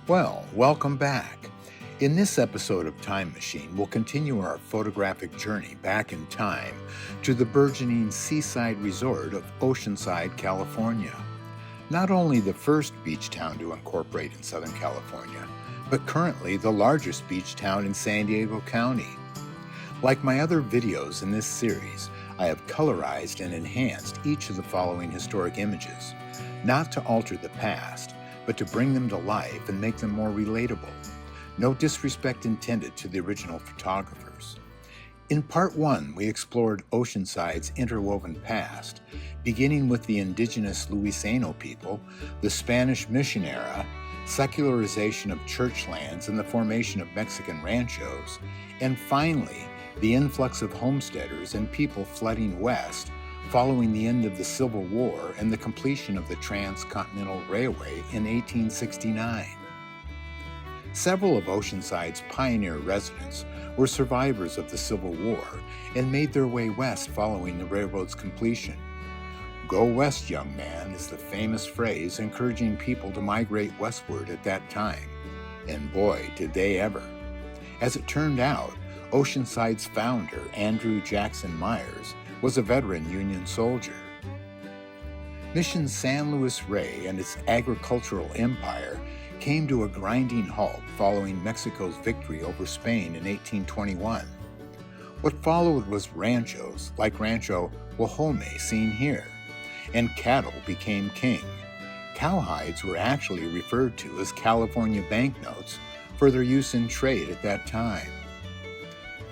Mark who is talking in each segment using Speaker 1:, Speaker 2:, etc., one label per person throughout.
Speaker 1: Well, welcome back. In this episode of Time Machine, we'll continue our photographic journey back in time to the burgeoning seaside resort of Oceanside, California. Not only the first beach town to incorporate in Southern California, but currently the largest beach town in San Diego County. Like my other videos in this series, I have colorized and enhanced each of the following historic images, not to alter the past, but to bring them to life and make them more relatable. No disrespect intended to the original photographers. In part 1, we explored Oceanside's interwoven past, beginning with the indigenous Luiseno people, the Spanish mission era, secularization of church lands and the formation of Mexican ranchos, and finally, the influx of homesteaders and people flooding west following the end of the Civil War and the completion of the Transcontinental Railway in 1869. Several of Oceanside's pioneer residents were survivors of the Civil War and made their way west following the railroad's completion. "Go west, young man," is the famous phrase encouraging people to migrate westward at that time. And boy, did they ever. As it turned out, Oceanside's founder, Andrew Jackson Myers, was a veteran Union soldier. Mission San Luis Rey and its agricultural empire came to a grinding halt following Mexico's victory over Spain in 1821. What followed was ranchos, like Rancho Guajome seen here, and cattle became king. Cowhides were actually referred to as California banknotes for their use in trade at that time.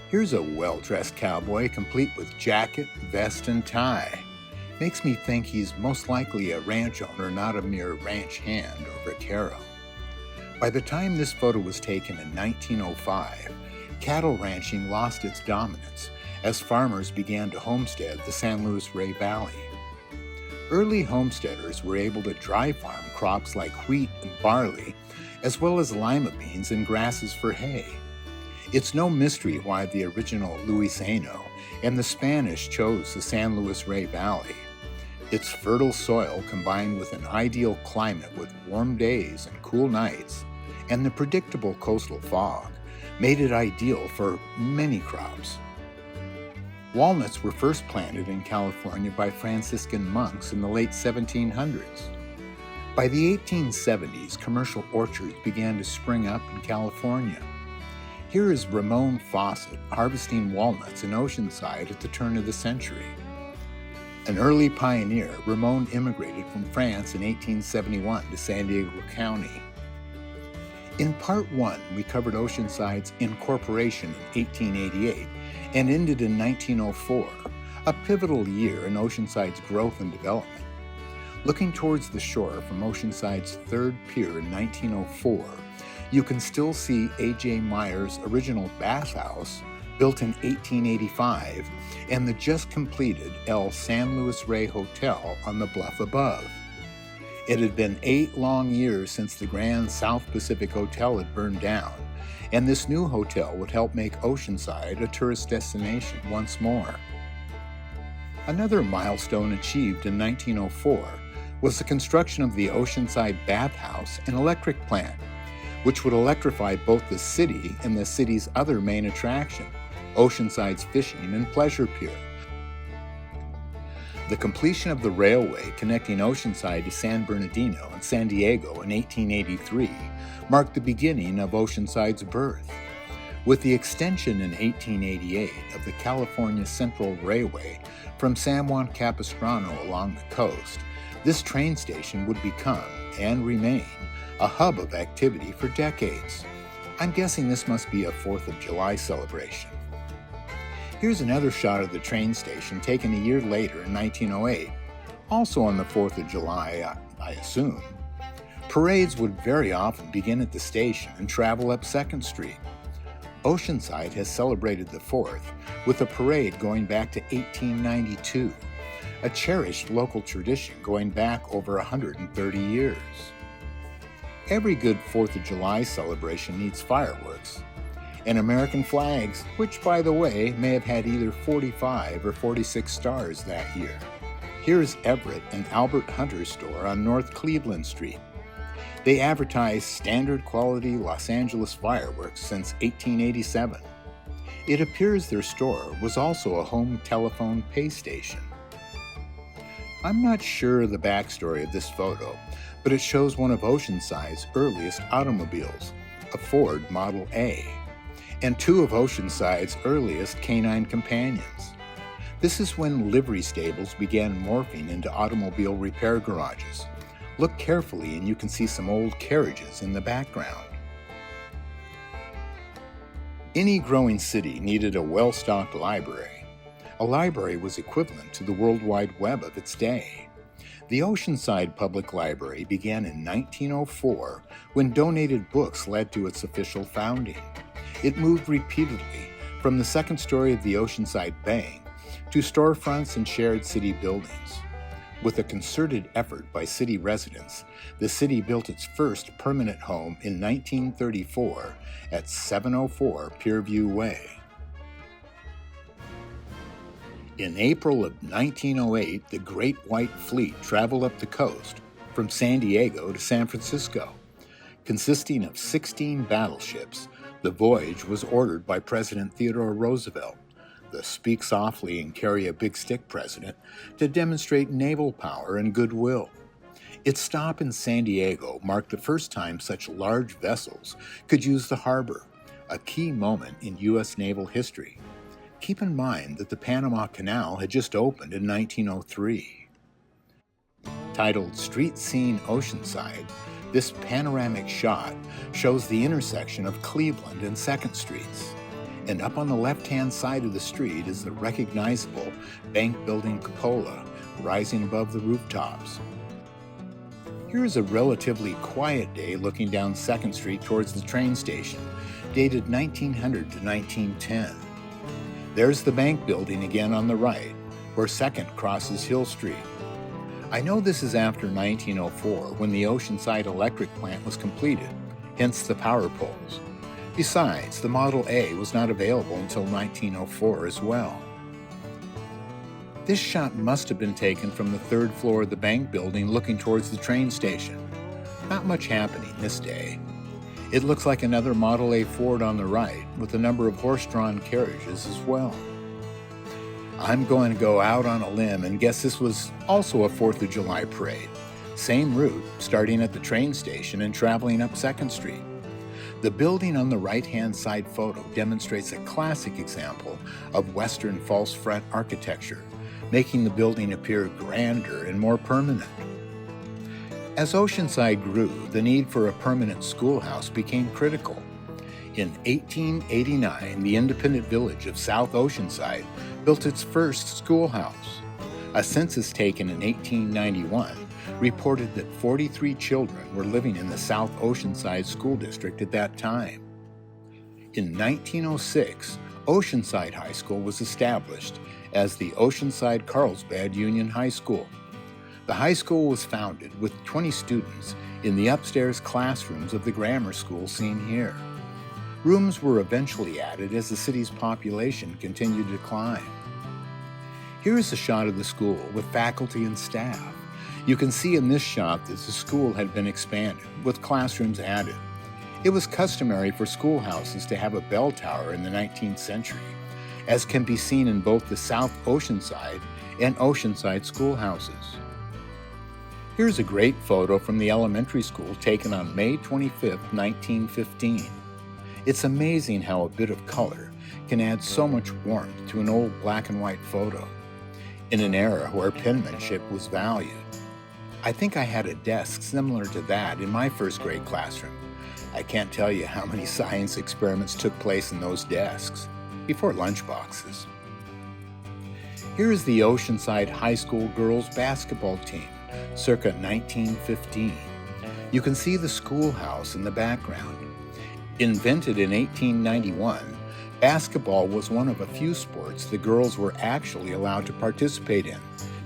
Speaker 1: Here's a well-dressed cowboy complete with jacket, vest, and tie. Makes me think he's most likely a ranch owner, not a mere ranch hand or vaquero. By the time this photo was taken in 1905, cattle ranching lost its dominance as farmers began to homestead the San Luis Rey Valley. Early homesteaders were able to dry farm crops like wheat and barley, as well as lima beans and grasses for hay. It's no mystery why the original Luiseno and the Spanish chose the San Luis Rey Valley. Its fertile soil combined with an ideal climate with warm days and cool nights, and the predictable coastal fog, made it ideal for many crops. Walnuts were first planted in California by Franciscan monks in the late 1700s. By the 1870s, commercial orchards began to spring up in California. Here is Ramon Fawcett harvesting walnuts in Oceanside at the turn of the century. An early pioneer, Ramon immigrated from France in 1871 to San Diego County. In part 1, we covered Oceanside's incorporation in 1888 and ended in 1904, a pivotal year in Oceanside's growth and development. Looking towards the shore from Oceanside's third pier in 1904, you can still see A.J. Myers' original bathhouse, built in 1885, and the just completed El San Luis Rey Hotel on the bluff above. It had been 8 long years since the Grand South Pacific Hotel had burned down, and this new hotel would help make Oceanside a tourist destination once more. Another milestone achieved in 1904 was the construction of the Oceanside bathhouse and electric plant, which would electrify both the city and the city's other main attraction, Oceanside's fishing and pleasure pier. The completion of the railway connecting Oceanside to San Bernardino and San Diego in 1883 marked the beginning of Oceanside's birth. With the extension in 1888 of the California Central Railway from San Juan Capistrano along the coast, this train station would become, and remain, a hub of activity for decades. I'm guessing this must be a 4th of July celebration. Here's another shot of the train station taken a year later in 1908, also on the 4th of July, I assume. Parades would very often begin at the station and travel up 2nd Street. Oceanside has celebrated the 4th with a parade going back to 1892, a cherished local tradition going back over 130 years. Every good 4th of July celebration needs fireworks and American flags, which, by the way, may have had either 45 or 46 stars that year. Here's Everett and Albert Hunter's store on North Cleveland Street. They advertised standard quality Los Angeles fireworks since 1887. It appears their store was also a home telephone pay station. I'm not sure of the backstory of this photo, but it shows one of Oceanside's earliest automobiles, a Ford Model A, and two of Oceanside's earliest canine companions. This is when livery stables began morphing into automobile repair garages. Look carefully and you can see some old carriages in the background. Any growing city needed a well-stocked library. A library was equivalent to the World Wide Web of its day. The Oceanside Public Library began in 1904 when donated books led to its official founding. It moved repeatedly from the second story of the Oceanside Bank to storefronts and shared city buildings. With a concerted effort by city residents, the city built its first permanent home in 1934 at 704 Pierview Way. In April of 1908, the Great White Fleet traveled up the coast from San Diego to San Francisco. Consisting of 16 battleships, the voyage was ordered by President Theodore Roosevelt, the speak softly and carry a big stick president, to demonstrate naval power and goodwill. Its stop in San Diego marked the first time such large vessels could use the harbor, a key moment in U.S. naval history. Keep in mind that the Panama Canal had just opened in 1903. Titled Street Scene Oceanside, this panoramic shot shows the intersection of Cleveland and 2nd Streets. And up on the left-hand side of the street is the recognizable bank building cupola rising above the rooftops. Here is a relatively quiet day looking down 2nd Street towards the train station, dated 1900 to 1910. There's the bank building again on the right, where 2nd crosses Hill Street. I know this is after 1904, when the Oceanside electric plant was completed, hence the power poles. Besides, the Model A was not available until 1904 as well. This shot must have been taken from the 3rd floor of the bank building looking towards the train station. Not much happening this day. It looks like another Model A Ford on the right, with a number of horse-drawn carriages as well. I'm going to go out on a limb and guess this was also a 4th of July parade. Same route, starting at the train station and traveling up 2nd Street. The building on the right-hand side photo demonstrates a classic example of Western false front architecture, making the building appear grander and more permanent. As Oceanside grew, the need for a permanent schoolhouse became critical. In 1889, the independent village of South Oceanside built its first schoolhouse. A census taken in 1891 reported that 43 children were living in the South Oceanside School District at that time. In 1906, Oceanside High School was established as the Oceanside Carlsbad Union High School. The high school was founded with 20 students in the upstairs classrooms of the grammar school seen here. Rooms were eventually added as the city's population continued to climb. Here is a shot of the school with faculty and staff. You can see in this shot that the school had been expanded, with classrooms added. It was customary for schoolhouses to have a bell tower in the 19th century, as can be seen in both the South Oceanside and Oceanside schoolhouses. Here's a great photo from the elementary school taken on May 25, 1915. It's amazing how a bit of color can add so much warmth to an old black and white photo, in an era where penmanship was valued. I think I had a desk similar to that in my first grade classroom. I can't tell you how many science experiments took place in those desks, before lunchboxes. Here is the Oceanside High School girls basketball team, circa 1915. You can see the schoolhouse in the background. Invented in 1891, basketball was one of a few sports the girls were actually allowed to participate in,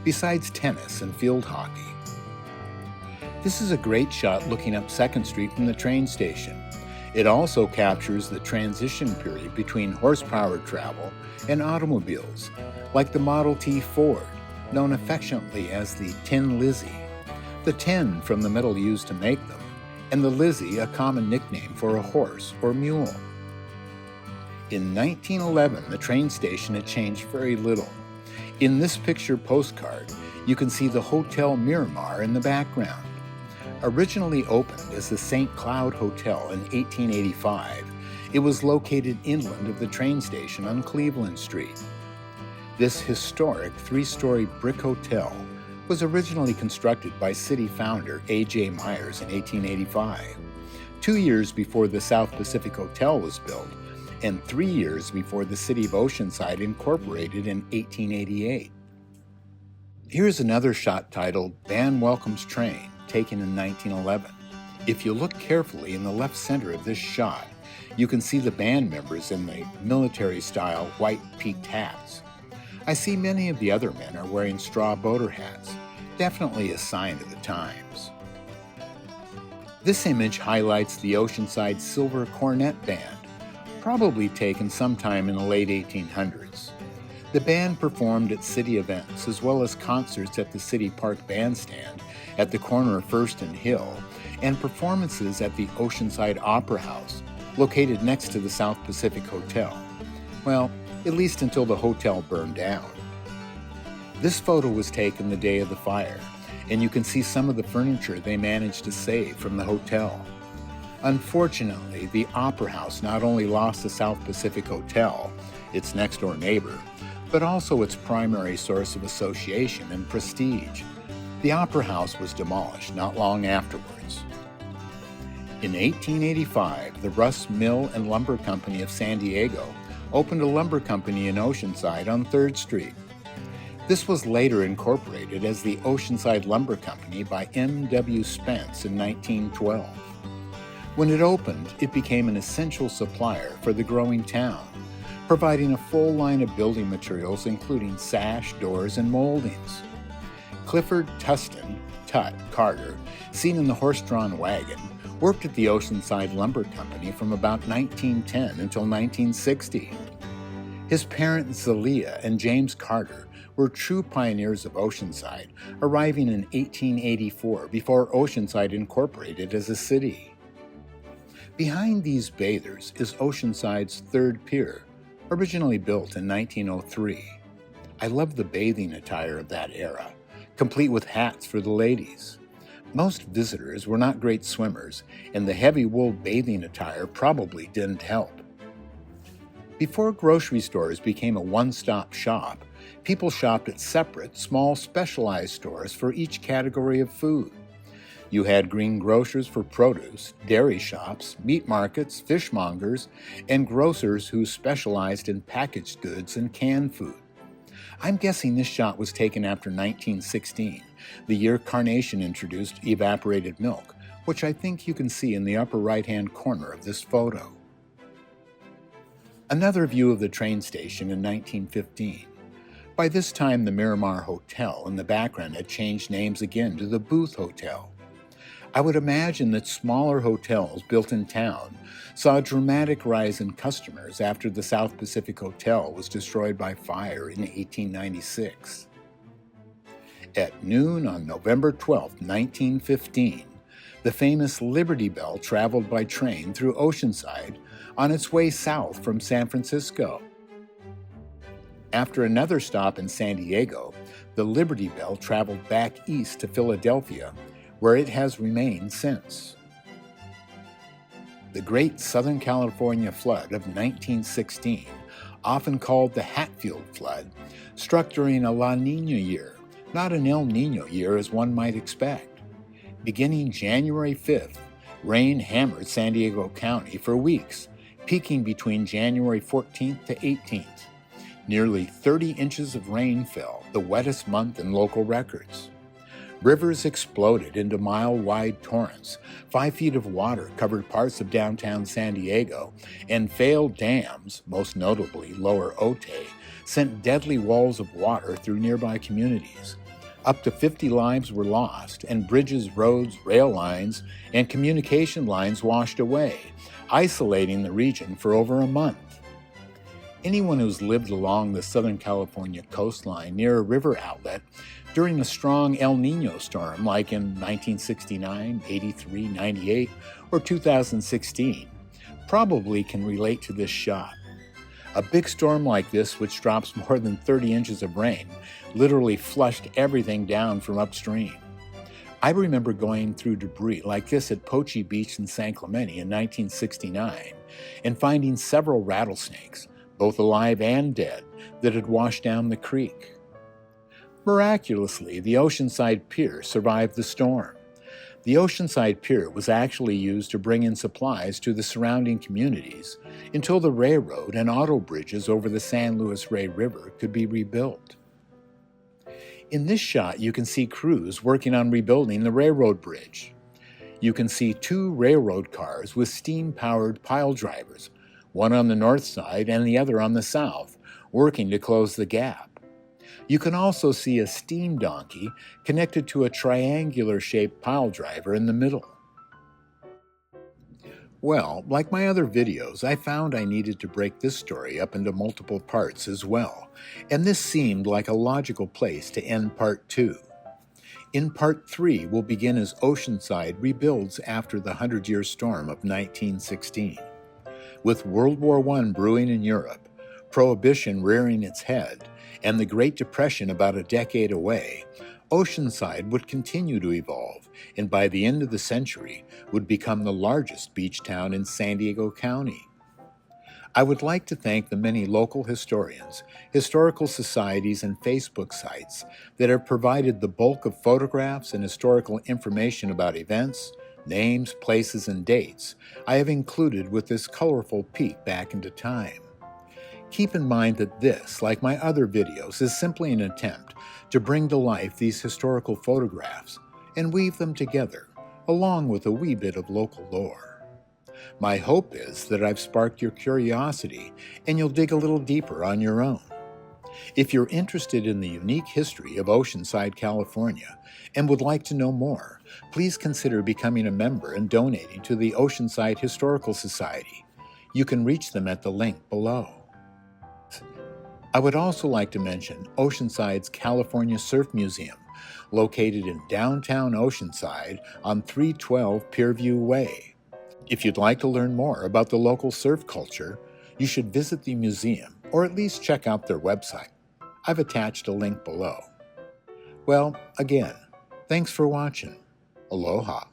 Speaker 1: besides tennis and field hockey. This is a great shot looking up 2nd Street from the train station. It also captures the transition period between horsepower travel and automobiles, like the Model T Ford, known affectionately as the Tin Lizzie. The tin from the metal used to make them and the Lizzie a common nickname for a horse or mule. In 1911, the train station had changed very little. In this picture postcard, you can see the Hotel Miramar in the background. Originally opened as the St. Cloud Hotel in 1885, it was located inland of the train station on Cleveland Street. This historic three-story brick hotel was originally constructed by city founder A.J. Myers in 1885, 2 years before the South Pacific Hotel was built, and 3 years before the city of Oceanside incorporated in 1888. Here's another shot titled "Band Welcomes Train," taken in 1911. If you look carefully in the left center of this shot, you can see the band members in the military-style white peaked hats. I see many of the other men are wearing straw boater hats, definitely a sign of the times. This image highlights the Oceanside Silver Cornet Band, probably taken sometime in the late 1800s. The band performed at city events as well as concerts at the City Park Bandstand at the corner of First and Hill, and performances at the Oceanside Opera House, located next to the South Pacific Hotel. Well, at least until the hotel burned down. This photo was taken the day of the fire, and you can see some of the furniture they managed to save from the hotel. Unfortunately, the Opera House not only lost the South Pacific Hotel, its next-door neighbor, but also its primary source of association and prestige. The Opera House was demolished not long afterwards. In 1885, the Russ Mill and Lumber Company of San Diego opened a lumber company in Oceanside on 3rd Street. This was later incorporated as the Oceanside Lumber Company by M.W. Spence in 1912. When it opened, it became an essential supplier for the growing town, providing a full line of building materials including sash, doors, and moldings. Clifford Tustin, Tut Carter, seen in the horse-drawn wagon, worked at the Oceanside Lumber Company from about 1910 until 1960. His parents Zelia and James Carter were true pioneers of Oceanside, arriving in 1884 before Oceanside incorporated as a city. Behind these bathers is Oceanside's third pier, originally built in 1903. I love the bathing attire of that era, complete with hats for the ladies. Most visitors were not great swimmers, and the heavy wool bathing attire probably didn't help. Before grocery stores became a one-stop shop, people shopped at separate, small, specialized stores for each category of food. You had green grocers for produce, dairy shops, meat markets, fishmongers, and grocers who specialized in packaged goods and canned food. I'm guessing this shot was taken after 1916, the year Carnation introduced evaporated milk, which I think you can see in the upper right-hand corner of this photo. Another view of the train station in 1915. By this time, the Miramar Hotel in the background had changed names again to the Booth Hotel. I would imagine that smaller hotels built in town saw a dramatic rise in customers after the South Pacific Hotel was destroyed by fire in 1896. At noon on November 12, 1915, the famous Liberty Bell traveled by train through Oceanside on its way south from San Francisco. After another stop in San Diego, the Liberty Bell traveled back east to Philadelphia, where it has remained since. The Great Southern California Flood of 1916, often called the Hatfield Flood, struck during a La Nina year, not an El Nino year as one might expect. Beginning January 5th, rain hammered San Diego County for weeks, peaking between January 14th to 18th. Nearly 30 inches of rain fell, the wettest month in local records. Rivers exploded into mile-wide torrents. 5 feet of water covered parts of downtown San Diego, and failed dams, most notably Lower Otay, sent deadly walls of water through nearby communities. Up to 50 lives were lost, and bridges, roads, rail lines, and communication lines washed away, isolating the region for over a month. Anyone who's lived along the Southern California coastline near a river outlet during a strong El Nino storm like in 1969, 83, 98, or 2016 probably can relate to this shot. A big storm like this, which drops more than 30 inches of rain, literally flushed everything down from upstream. I remember going through debris like this at Poche Beach in San Clemente in 1969 and finding several rattlesnakes, both alive and dead, that had washed down the creek. Miraculously, the Oceanside Pier survived the storm. The Oceanside Pier was actually used to bring in supplies to the surrounding communities until the railroad and auto bridges over the San Luis Rey River could be rebuilt. In this shot, you can see crews working on rebuilding the railroad bridge. You can see two railroad cars with steam-powered pile drivers, one on the north side and the other on the south, working to close the gap. You can also see a steam donkey connected to a triangular-shaped pile driver in the middle. Well, like my other videos, I found I needed to break this story up into multiple parts as well, and this seemed like a logical place to end Part 2. In Part 3, we'll begin as Oceanside rebuilds after the 100-year storm of 1916. With World War I brewing in Europe, Prohibition rearing its head, and the Great Depression about a decade away, Oceanside would continue to evolve, and by the end of the century would become the largest beach town in San Diego County. I would like to thank the many local historians, historical societies, and Facebook sites that have provided the bulk of photographs and historical information about events, names, places, and dates I have included with this colorful peek back into time. Keep in mind that this, like my other videos, is simply an attempt to bring to life these historical photographs and weave them together, along with a wee bit of local lore. My hope is that I've sparked your curiosity and you'll dig a little deeper on your own. If you're interested in the unique history of Oceanside, California, and would like to know more, please consider becoming a member and donating to the Oceanside Historical Society. You can reach them at the link below. I would also like to mention Oceanside's California Surf Museum, located in downtown Oceanside on 312 Pierview Way. If you'd like to learn more about the local surf culture, you should visit the museum or at least check out their website. I've attached a link below. Well, again, thanks for watching. Aloha.